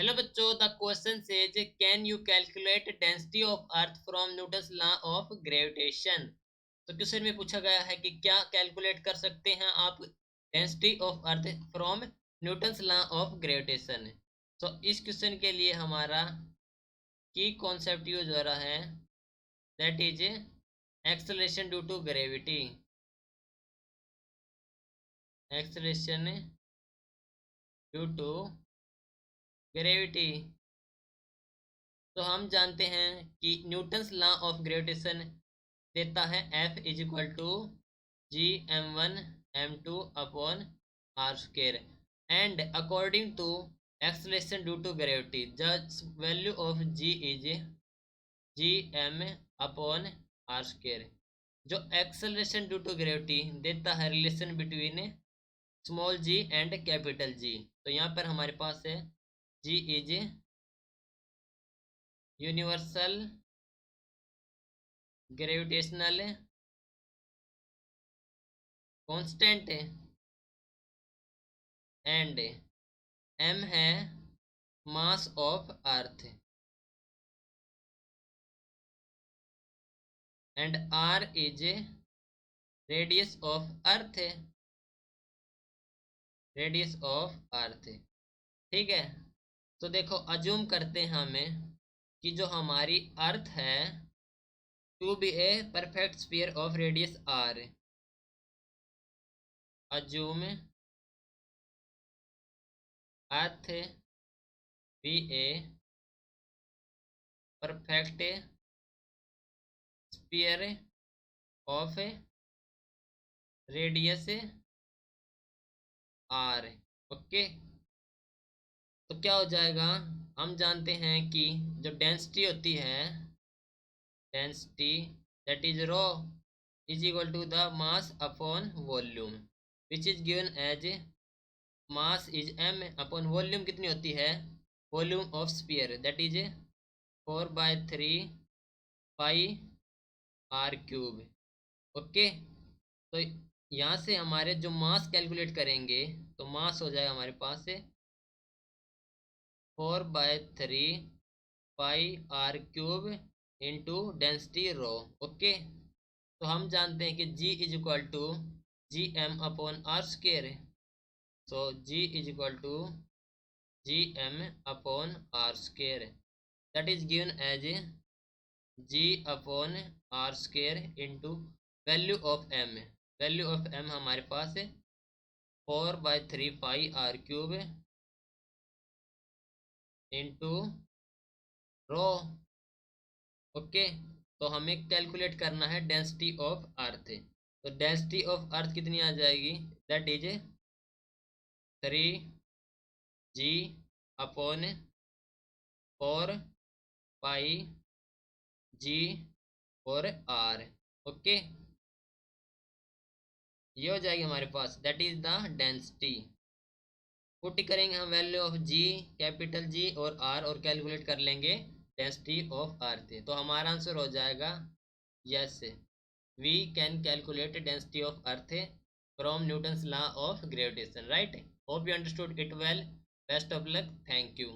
Hello बच्चों, the question says can you calculate density of earth from Newton's law of gravitation. तो question में पूछा गया है कि क्या कैलकुलेट कर सकते हैं आप density of earth from Newton's law of gravitation. तो इस क्वेश्चन के लिए हमारा की कॉन्सेप्ट यूज हो रहा है, that is acceleration due to gravity. Acceleration due to gravity. तो हम जानते हैं कि न्यूटन्स लॉ ऑफ ग्रेविटेशन देता है F is equal to G m1 m2 upon are square, and according to acceleration due to gravity the value of G is G M upon are square. जो acceleration due to gravity देता है relation between small G and capital G. तो यहाँ पर हमारे पास है G is universal gravitational constant and m है mass of earth and r is radius of earth. Radius of अर्थ, ठीक है। तो देखो अज्यूम करते हैं हमें कि जो हमारी अर्थ है to be a perfect sphere of radius r। Assume earth be a perfect sphere of radius r। Okay, तो क्या हो जाएगा, हम जानते हैं कि जो डेंसिटी होती है, density that is rho is equal to the mass upon volume which is given as mass is m upon volume कितनी होती है, volume of sphere that is 4/3 pi r cube. Okay, तो यहाँ से हमारे जो मास कैलकुलेट करेंगे तो मास हो जाएगा हमारे पास 4/3 pi r cube into density rho. Okay, तो हम जानते हैं कि G is equal to G M upon are square. तो G is equal to G M upon are square that is given as G upon are square into value of m। Value of m हमारे पास 4/3 pi r cube into rho. Okay, तो हमें calculate करना है density of अर्थ। तो density of अर्थ कितनी आ जाएगी, that is 3g upon 4 pi g और r। ओके, ये हो जाएगी हमारे पास, that is the density. Put करेंगे हम value of g, capital G और r और कैलकुलेट कर लेंगे डेंसिटी ऑफ अर्थ। तो हमारा आंसर हो जाएगा yes, we can calculate density of earth from Newton's law of gravitation, right. Hope you understood it well. Best of luck, thank you.